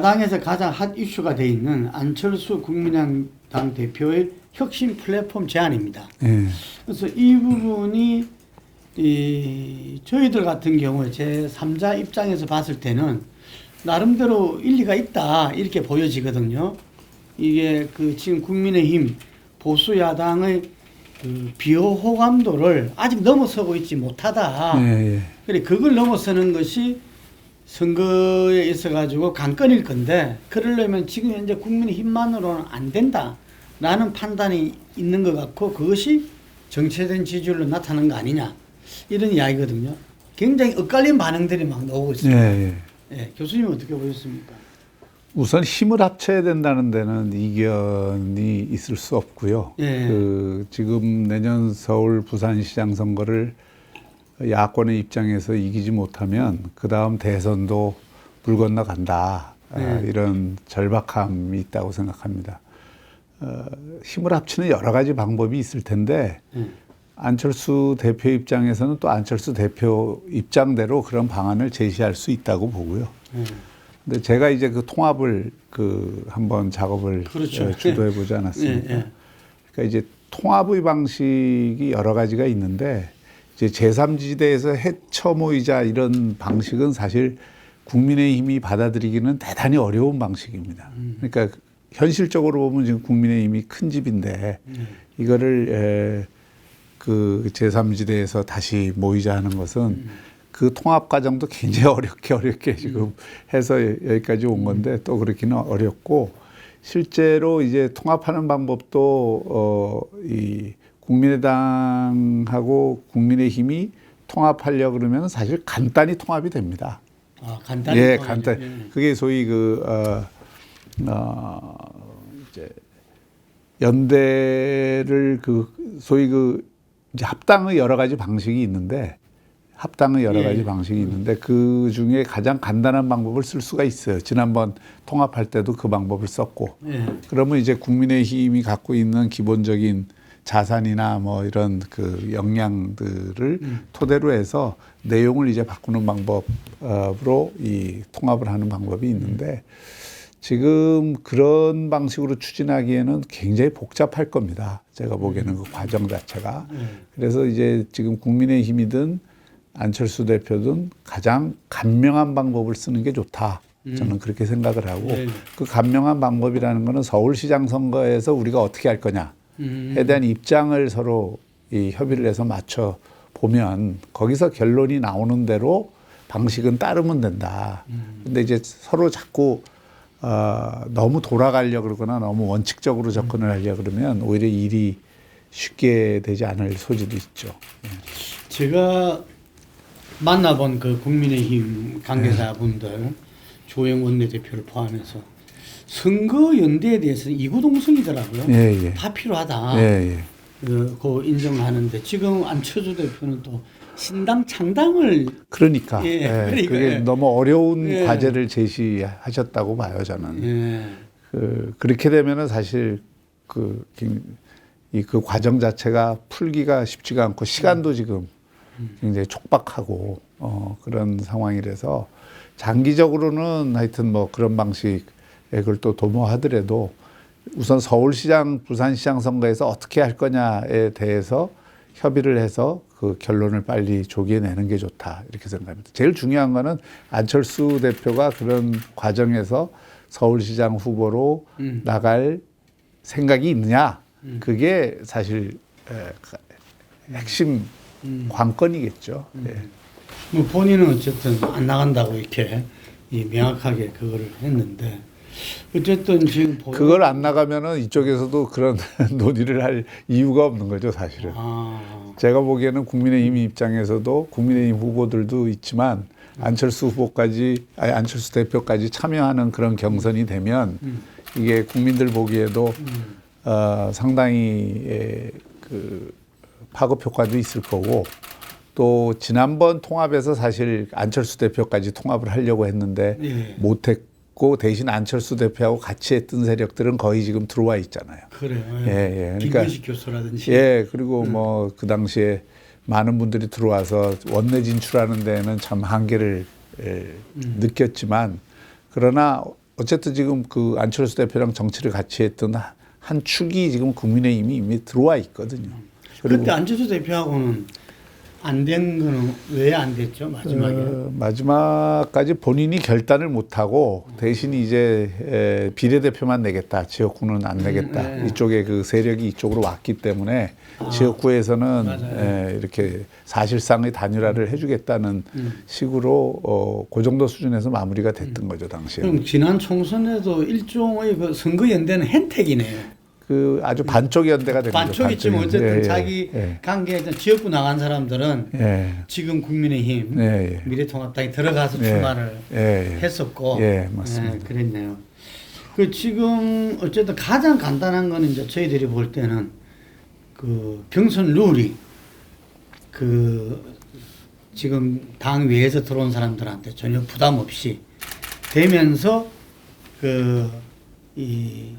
야당에서 가장 핫 이슈가 돼 있는 안철수 국민의당 대표의 혁신 플랫폼 제안입니다. 그래서 이 부분이 저희들 같은 경우에 제3자 입장에서 봤을 때는 나름대로 일리가 있다 이렇게 보여지거든요. 이게 지금 국민의힘 보수 야당의 비호감도를 아직 넘어서고 있지 못하다. 그래 그걸 넘어서는 것이 선거에 있어가지고 관건일 건데 그러려면 지금 현재 국민의힘만으로는 안 된다라는 판단이 있는 것 같고 그것이 정체된 지지율로 나타나는 거 아니냐 이런 이야기거든요. 굉장히 엇갈린 반응들이 막 나오고 있습니다. 교수님 어떻게 보셨습니까? 우선 힘을 합쳐야 된다는 데는 이견이 있을 수 없고요. 지금 내년 서울 부산시장 선거를 야권의 입장에서 이기지 못하면 그 다음 대선도 물 건너간다. 이런 절박함이 있다고 생각합니다. 힘을 합치는 여러 가지 방법이 있을 텐데 안철수 대표 입장에서는 또 안철수 대표 입장대로 그런 방안을 제시할 수 있다고 보고요. 근데 제가 이제 그 통합을 한번 작업을 주도해 보지 않았습니까? 그러니까 이제 통합의 방식이 여러 가지가 있는데 이제 제3지대에서 헤쳐모이자 이런 방식은 사실 국민의힘이 받아들이기는 대단히 어려운 방식입니다. 그러니까 현실적으로 보면 지금 국민의힘이 큰 집인데 이거를 제3지대에서 다시 모이자 하는 것은 그 통합 과정도 굉장히 어렵게 지금 해서 여기까지 온 건데 또 그렇기는 어렵고 실제로 이제 통합하는 방법도 이 국민의당하고 국민의힘이 통합하려 그러면 사실 간단히 통합이 됩니다. 간단히. 간단히. 그게 소위 이제 연대를 소위 이제 합당의 여러 가지 방식이 있는데 그 중에 가장 간단한 방법을 쓸 수가 있어요. 지난번 통합할 때도 그 방법을 썼고. 그러면 이제 국민의힘이 갖고 있는 기본적인 자산이나 뭐 이런 역량들을 토대로 해서 내용을 이제 바꾸는 방법으로 이 통합을 하는 방법이 있는데 지금 그런 방식으로 추진하기에는 굉장히 복잡할 겁니다. 제가 보기에는 그 과정 자체가. 그래서 이제 지금 국민의힘이든 안철수 대표든 가장 간명한 방법을 쓰는 게 좋다. 저는 그렇게 생각을 하고 그 간명한 방법이라는 거는 서울시장 선거에서 우리가 어떻게 할 거냐에 대한 입장을 서로 협의를 해서 맞춰 보면 거기서 결론이 나오는 대로 방식은 따르면 된다. 근데 이제 서로 자꾸 너무 돌아가려고 그러거나 너무 원칙적으로 접근을 하려고 그러면 오히려 일이 쉽게 되지 않을 소지도 있죠. 제가 만나본 그 국민의힘 관계자분들 조영 원내대표를 포함해서 선거 연대에 대해서는 이구동성이더라고요. 다 필요하다. 그 인정하는데 지금 안철수 대표는 또 신당 창당을 그러니까 그게 너무 어려운 과제를 제시하셨다고 봐요 저는. 그렇게 되면은 사실 그 과정 자체가 풀기가 쉽지가 않고 시간도 지금 굉장히 촉박하고 그런 상황이라서 장기적으로는 하여튼 뭐 그런 방식을 또 도모하더라도 우선 서울시장, 부산시장 선거에서 어떻게 할 거냐에 대해서 협의를 해서 그 결론을 빨리 조기에 내는 게 좋다 이렇게 생각합니다. 제일 중요한 거는 안철수 대표가 그런 과정에서 서울시장 후보로 나갈 생각이 있느냐 그게 사실 핵심 관건이겠죠. 뭐 본인은 어쨌든 안 나간다고 이렇게 명확하게 그거를 했는데 어쨌든 지금 그걸 안 나가면은 이쪽에서도 그런 논의를 할 이유가 없는 거죠, 사실은. 제가 보기에는 국민의힘 입장에서도 국민의힘 후보들도 있지만 안철수 대표까지 참여하는 그런 경선이 되면 이게 국민들 보기에도 상당히 파급 효과도 있을 거고 또 지난번 통합에서 사실 안철수 대표까지 통합을 하려고 했는데 못했고 대신 안철수 대표하고 같이 했던 세력들은 거의 지금 들어와 있잖아요. 그래요. 그러니까 김근식 교수라든지. 그리고 뭐 그 당시에 많은 분들이 들어와서 원내 진출하는 데는 참 한계를 느꼈지만 그러나 어쨌든 지금 그 안철수 대표랑 정치를 같이 했던 한 축이 지금 국민의힘이 이미 들어와 있거든요. 그때 안철수 대표하고는 안 된 거는 왜 안 됐죠 마지막에? 마지막까지 본인이 결단을 못하고 대신 이제 비례대표만 내겠다, 지역구는 안 내겠다. 네. 이쪽에 그 세력이 이쪽으로 왔기 때문에 지역구에서는 이렇게 사실상의 단일화를 해주겠다는 식으로 그 정도 수준에서 마무리가 됐던 거죠 당시에. 그럼 지난 총선에도 일종의 그 선거연대는 혜택이네요. 그 아주 반쪽 연대가 된 거죠. 반쪽이지 뭐 어쨌든 예, 자기 예. 관계에 지역구 나간 사람들은 예. 지금 국민의힘 예. 미래통합당에 들어가서 예. 출마를 예. 했었고 예, 맞습니다. 그랬네요. 그 지금 어쨌든 가장 간단한 거는 이제 저희들이 볼 때는 그 경선 룰이 그 지금 당 외에서 들어온 사람들한테 전혀 부담 없이 되면서 그 이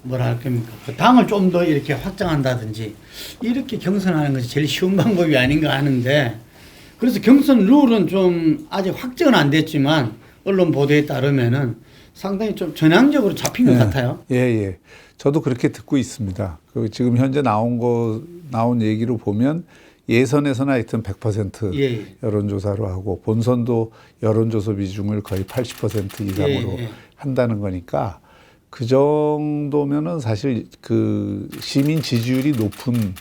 뭐라 할 겁니까? 그 당을 좀 더 이렇게 확장한다든지 이렇게 경선하는 것이 제일 쉬운 방법이 아닌가 하는데 그래서 경선 룰은 좀 아직 확정은 안 됐지만 언론 보도에 따르면은 상당히 좀 전향적으로 잡힌 것 같아요. 예. 저도 그렇게 듣고 있습니다. 그 지금 현재 나온 얘기로 보면 예선에서는 하여튼 100% 예. 여론조사로 하고 본선도 여론조사 비중을 거의 80% 이상으로 한다는 거니까 그 정도면은 사실 그 시민 지지율이 높은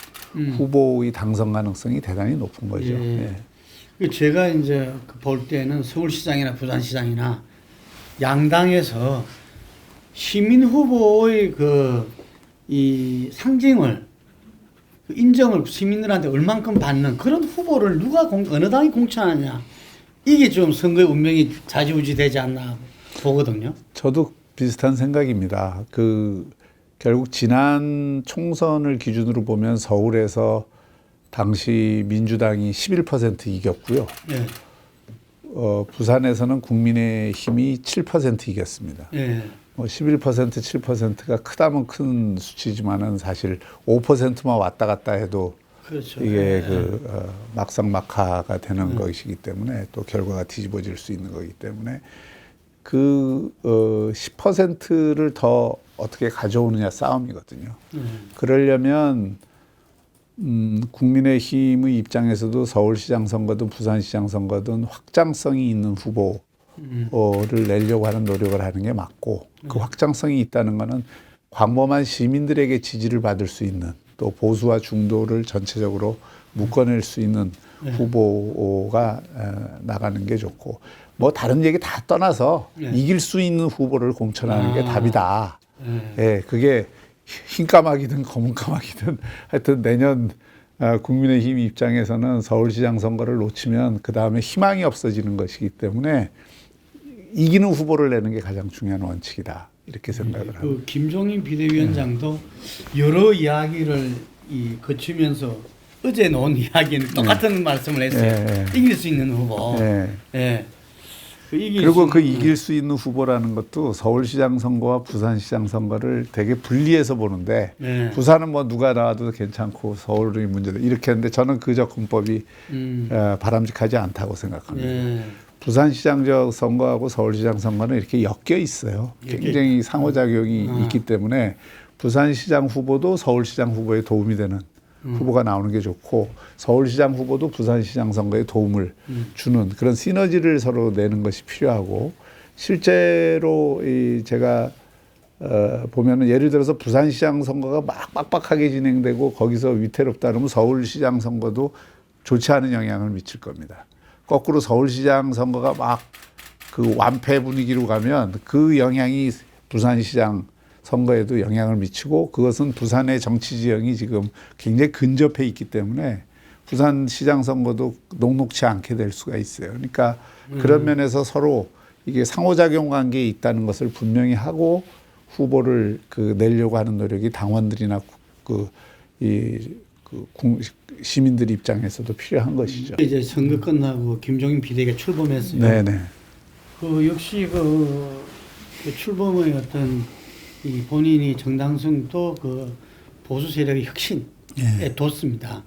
후보의 당선 가능성이 대단히 높은 거죠. 예. 제가 이제 볼 때는 서울시장이나 부산시장이나 양당에서 시민 후보의 이 상징을 그 인정을 시민들한테 얼만큼 받는 그런 후보를 누가 어느 당이 공천하느냐 이게 좀 선거의 운명이 좌지우지되지 않나 보거든요. 저도 비슷한 생각입니다. 그 결국 지난 총선을 기준으로 보면 서울에서 당시 민주당이 11% 이겼고요. 예. 부산에서는 국민의힘이 7% 이겼습니다. 예. 11% 7%가 크다면 큰 수치지만은 사실 5%만 왔다 갔다 해도 그렇죠. 이게 막상막하가 되는 것이기 때문에 또 결과가 뒤집어질 수 있는 거기 때문에 그 10%를 더 어떻게 가져오느냐 싸움이거든요. 그러려면 국민의힘의 입장에서도 서울시장 선거든 부산시장 선거든 확장성이 있는 후보를 내려고 하는 노력을 하는 게 맞고 그 확장성이 있다는 거는 광범한 시민들에게 지지를 받을 수 있는 또 보수와 중도를 전체적으로 묶어낼 수 있는 후보가 나가는 게 좋고 뭐 다른 얘기 다 떠나서 이길 수 있는 후보를 공천하는 게 답이다. 예, 그게 흰 까마귀든 검은 까마귀든 하여튼 내년 국민의힘 입장에서는 서울시장 선거를 놓치면 그 다음에 희망이 없어지는 것이기 때문에 이기는 후보를 내는 게 가장 중요한 원칙이다. 이렇게 생각을 합니다. 그 김종인 비대위원장도 여러 이야기를 거치면서 어제 놓은 이야기는 똑같은 말씀을 했어요. 이길 수 있는 후보. 그리고 그 이길 수 있는 후보라는 것도 서울시장 선거와 부산시장 선거를 되게 분리해서 보는데 부산은 뭐 누가 나와도 괜찮고 서울이 문제다 이렇게 했는데 저는 그 접근법이 바람직하지 않다고 생각합니다. 부산시장 선거하고 서울시장 선거는 이렇게 엮여 있어요. 굉장히 상호작용이 있기 때문에 부산시장 후보도 서울시장 후보에 도움이 되는 후보가 나오는 게 좋고 서울시장 후보도 부산시장 선거에 도움을 주는 그런 시너지를 서로 내는 것이 필요하고 실제로 제가 보면은 예를 들어서 부산시장 선거가 막 빡빡하게 진행되고 거기서 위태롭다 그러면 서울시장 선거도 좋지 않은 영향을 미칠 겁니다. 거꾸로 서울시장 선거가 막 그 완패 분위기로 가면 그 영향이 부산시장 선거에도 영향을 미치고 그것은 부산의 정치 지형이 지금 굉장히 근접해 있기 때문에 부산시장 선거도 녹록치 않게 될 수가 있어요. 그러니까 그런 면에서 서로 이게 상호작용 관계에 있다는 것을 분명히 하고 후보를 내려고 하는 노력이 당원들이나 시민들 입장에서도 필요한 것이죠. 이제 선거 끝나고 김종인 비대위가 출범했어요. 네네. 그 역시 그 출범의 어떤 이 본인이 정당성도 그 보수 세력의 혁신에 뒀습니다.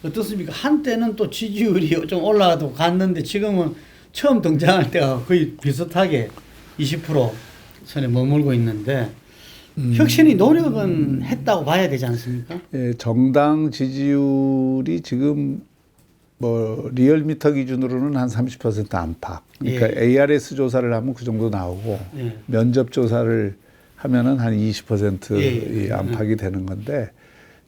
어떻습니까? 한때는 또 지지율이 좀 올라가도 갔는데 지금은 처음 등장할 때가 거의 비슷하게 20% 선에 머물고 있는데 혁신이 노력은 했다고 봐야 되지 않습니까? 예, 정당 지지율이 지금 뭐 리얼미터 기준으로는 한 30% 안팎. 그러니까 예. ARS 조사를 하면 그 정도 나오고 예. 면접 조사를 하면은 한 20% 예. 이 안팎이 되는 건데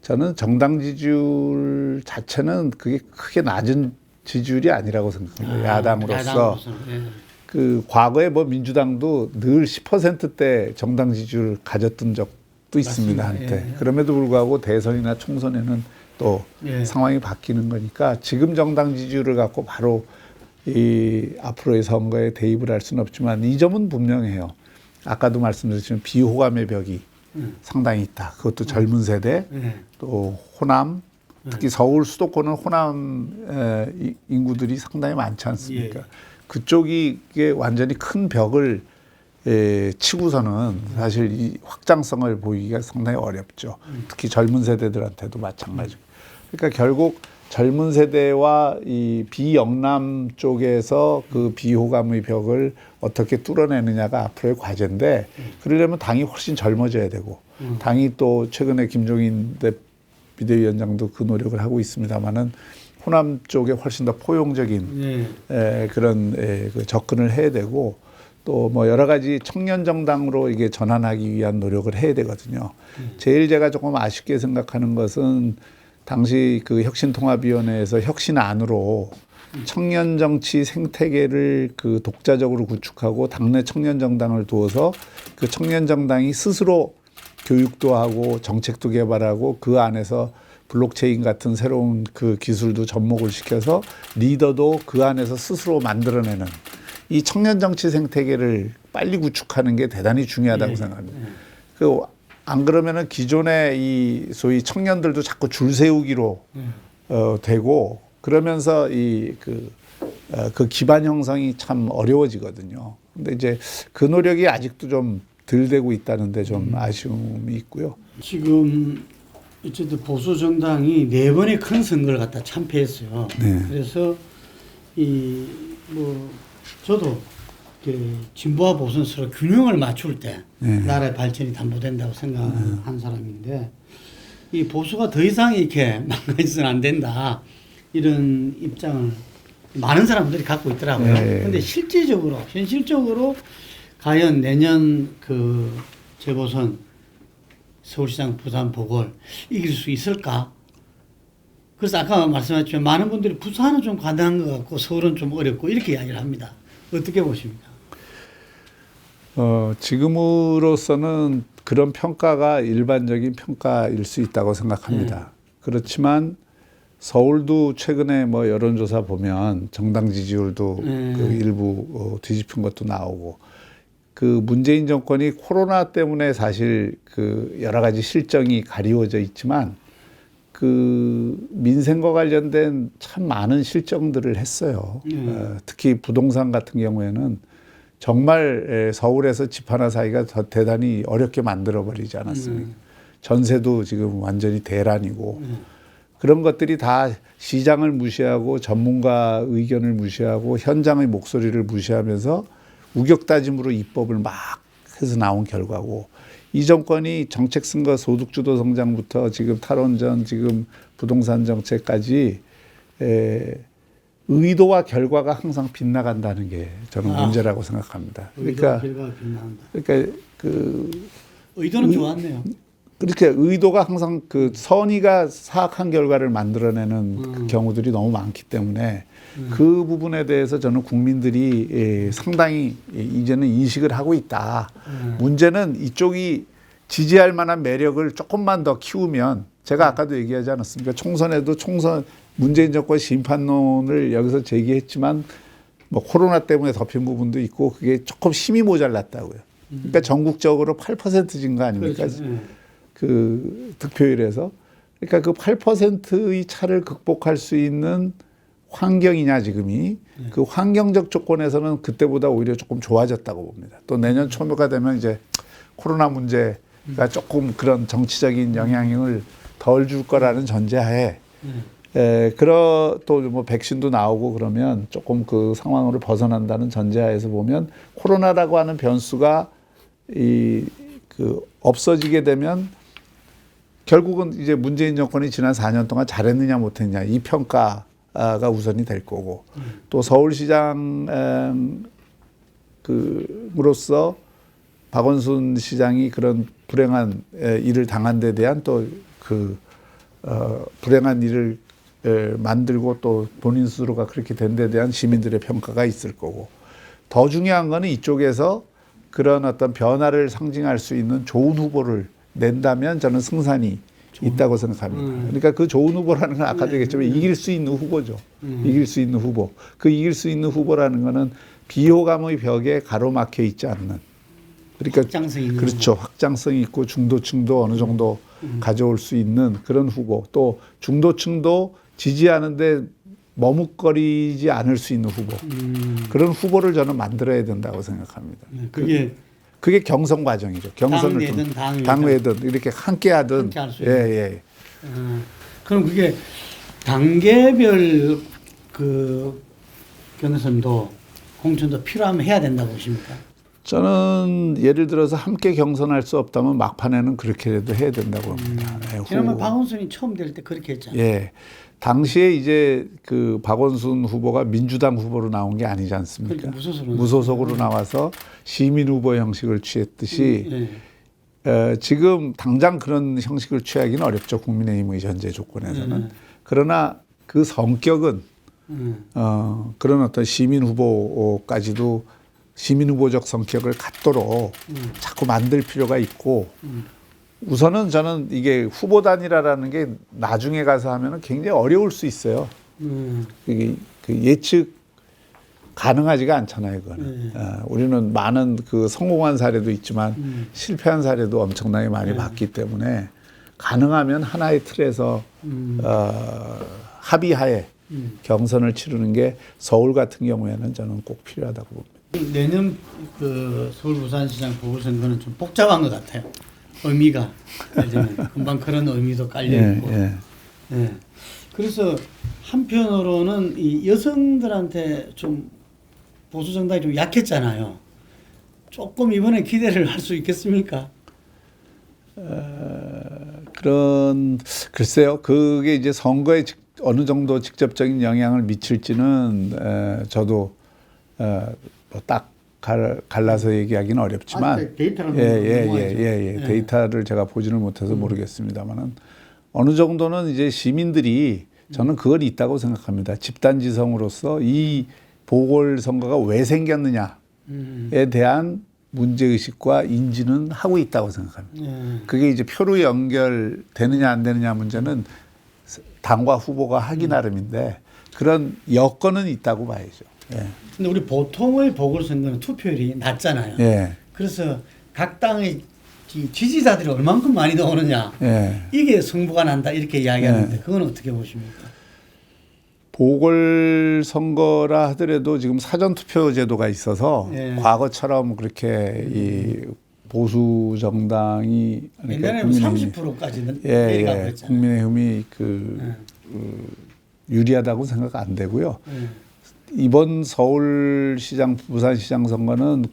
저는 정당 지지율 자체는 그게 크게 낮은 지지율이 아니라고 생각합니다. 야당으로서. 예. 그 과거에 뭐 민주당도 늘 10%대 정당 지지율을 가졌던 적도 있습니다. 맞습니다. 한때. 예. 그럼에도 불구하고 대선이나 총선에는 또 예. 상황이 바뀌는 거니까 지금 정당 지지율을 갖고 바로 이 앞으로의 선거에 대입을 할 수는 없지만 이 점은 분명해요. 아까도 말씀드렸지만 비호감의 벽이 상당히 있다. 그것도 젊은 세대, 또 호남, 특히 서울 수도권은 호남 인구들이 상당히 많지 않습니까? 그쪽이 이게 완전히 큰 벽을 치고서는 사실 이 확장성을 보이기가 상당히 어렵죠. 특히 젊은 세대들한테도 마찬가지고. 그러니까 결국 젊은 세대와 이 비영남 쪽에서 그 비호감의 벽을 어떻게 뚫어내느냐가 앞으로의 과제인데 그러려면 당이 훨씬 젊어져야 되고 당이 또 최근에 김종인 비대위원장도 그 노력을 하고 있습니다만은 호남 쪽에 훨씬 더 포용적인 그런 그 접근을 해야 되고 또 뭐 여러 가지 청년 정당으로 이게 전환하기 위한 노력을 해야 되거든요. 제일 제가 조금 아쉽게 생각하는 것은 당시 그 혁신통합위원회에서 혁신 안으로 청년 정치 생태계를 그 독자적으로 구축하고 당내 청년 정당을 두어서 그 청년 정당이 스스로 교육도 하고 정책도 개발하고 그 안에서 블록체인 같은 새로운 그 기술도 접목을 시켜서 리더도 그 안에서 스스로 만들어내는 이 청년 정치 생태계를 빨리 구축하는 게 대단히 중요하다고 생각합니다. 안 그러면은 기존의 이 소위 청년들도 자꾸 줄 세우기로 되고 그러면서 그 기반 형성이 참 어려워지거든요. 근데 이제 그 노력이 아직도 좀 덜 되고 있다는데 좀 아쉬움이 있고요. 지금 어쨌든 보수 정당이 4번의 큰 선거를 갖다 참패했어요. 네. 그래서 저도 진보와 보수는 서로 균형을 맞출 때 나라의 발전이 담보된다고 생각하는 사람인데 이 보수가 더 이상 이렇게 망가져서는 안 된다 이런 입장을 많은 사람들이 갖고 있더라고요. 그런데 실질적으로 현실적으로 과연 내년 그 재보선 서울시장 부산 보궐 이길 수 있을까? 그래서 아까 말씀하셨지만 많은 분들이 부산은 좀 가능한 것 같고 서울은 좀 어렵고 이렇게 이야기를 합니다. 어떻게 보십니까? 지금으로서는 그런 평가가 일반적인 평가일 수 있다고 생각합니다. 그렇지만 서울도 최근에 뭐 여론조사 보면 정당 지지율도 그 일부 뒤집힌 것도 나오고 그 문재인 정권이 코로나 때문에 사실 그 여러 가지 실정이 가리워져 있지만 그 민생과 관련된 참 많은 실정들을 했어요. 특히 부동산 같은 경우에는 정말 서울에서 집 하나 사기가 더 대단히 어렵게 만들어버리지 않았습니까? 전세도 지금 완전히 대란이고 그런 것들이 다 시장을 무시하고 전문가 의견을 무시하고 현장의 목소리를 무시하면서 우격다짐으로 입법을 막 해서 나온 결과고 이 정권이 정책 쓴 거 소득주도 성장부터 지금 탈원전 지금 부동산 정책까지 의도와 결과가 항상 빗나간다는 게 저는 문제라고 생각합니다. 그러니까 의도는 좋았네요. 그렇게 의도가 항상 그 선의가 사악한 결과를 만들어내는 그 경우들이 너무 많기 때문에 그 부분에 대해서 저는 국민들이 상당히 이제는 인식을 하고 있다. 문제는 이쪽이 지지할 만한 매력을 조금만 더 키우면 제가 아까도 얘기하지 않았습니까? 총선에도 문재인 정권 심판론을 여기서 제기했지만 뭐 코로나 때문에 덮인 부분도 있고 그게 조금 힘이 모자랐다고요. 그러니까 전국적으로 8%진 거 아닙니까? 그렇죠. 그 득표율에서. 그러니까 그 8%의 차를 극복할 수 있는 환경이냐 지금이 그 환경적 조건에서는 그때보다 오히려 조금 좋아졌다고 봅니다. 또 내년 초가 되면 이제 코로나 문제가 조금 그런 정치적인 영향을 덜 줄 거라는 전제하에 또 뭐 백신도 나오고 그러면 조금 그 상황으로 벗어난다는 전제하에서 보면 코로나라고 하는 변수가 없어지게 되면 결국은 이제 문재인 정권이 지난 4년 동안 잘했느냐 못했느냐 이 평가가 우선이 될 거고 또 서울시장 으로서 박원순 시장이 그런 불행한 일을 당한 데 대한 또 불행한 일을 만들고 또 본인 스스로가 그렇게 된 데 대한 시민들의 평가가 있을 거고 더 중요한 거는 이쪽에서 그런 어떤 변화를 상징할 수 있는 좋은 후보를 낸다면 저는 승산이 있다고 생각합니다. 그러니까 그 좋은 후보라는 건 아까도 얘기했지만 이길 수 있는 후보죠. 이길 수 있는 후보. 그 이길 수 있는 후보라는 거는 비호감의 벽에 가로막혀 있지 않는. 그러니까 확장성 있는 그렇죠. 확장성이 있고 중도층도 어느 정도 가져올 수 있는 그런 후보. 또 중도층도 지지하는데 머뭇거리지 않을 수 있는 후보. 그런 후보를 저는 만들어야 된다고 생각합니다. 그게 경선 과정이죠. 경선을 당외든 이렇게 함께하든. 예. 그럼 그게 단계별 그 경선도 공천도 필요하면 해야 된다고 보십니까? 저는 예를 들어서 함께 경선할 수 없다면 막판에는 그렇게라도 해야 된다고 합니다. 지난번 박원순이 처음 될 때 그렇게 했잖아요. 예. 당시에 이제 그 박원순 후보가 민주당 후보로 나온 게 아니지 않습니까? 무소속으로 나와서 시민 후보 형식을 취했듯이 지금 당장 그런 형식을 취하기는 어렵죠. 국민의힘의 현재 조건에서는. 그러나 그 성격은 그런 어떤 시민 후보까지도 시민 후보적 성격을 갖도록 자꾸 만들 필요가 있고 우선은 저는 이게 후보 단일화라는 게 나중에 가서 하면은 굉장히 어려울 수 있어요. 그게 예측 가능하지가 않잖아요, 그거는. 우리는 많은 그 성공한 사례도 있지만 실패한 사례도 엄청나게 많이 봤기 때문에 가능하면 하나의 틀에서 합의하에 경선을 치르는 게 서울 같은 경우에는 저는 꼭 필요하다고 봅니다. 내년 그 서울 부산시장 보궐선거는 좀 복잡한 것 같아요. 의미가 금방 그런 의미도 깔려 있고. 그래서 한편으로는 이 여성들한테 좀 보수 정당이 좀 약했잖아요. 조금 이번에 기대를 할 수 있겠습니까? 글쎄요. 그게 이제 선거에 어느 정도 직접적인 영향을 미칠지는 저도 뭐 딱 갈라서 얘기하기는 어렵지만 데이터를 제가 보지는 못해서 모르겠습니다만은 어느 정도는 이제 시민들이 저는 그건 있다고 생각합니다. 집단지성으로서 이 보궐선거가 왜 생겼느냐에 대한 문제의식과 인지는 하고 있다고 생각합니다. 그게 이제 표로 연결되느냐 안 되느냐 문제는 당과 후보가 하기 나름인데 그런 여건은 있다고 봐야죠. 근데 우리 보통의 보궐선거는 투표율이 낮잖아요. 그래서 각 당의 지지자들이 얼만큼 많이 나오느냐 이게 승부가 난다 이렇게 이야기하는데 그건 어떻게 보십니까? 보궐선거라 하더라도 지금 사전투표 제도가 있어서 과거처럼 그렇게 이 보수 정당이 옛날에는 30%까지는 내려가고 그랬잖아요. 국민의힘이 유리하다고 생각 안 되고요. 이번 서울시장, 부산시장 선거는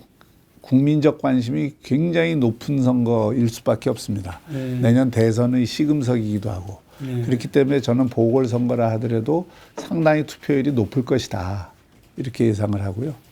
국민적 관심이 굉장히 높은 선거일 수밖에 없습니다. 내년 대선의 시금석이기도 하고 그렇기 때문에 저는 보궐선거라 하더라도 상당히 투표율이 높을 것이다 이렇게 예상을 하고요.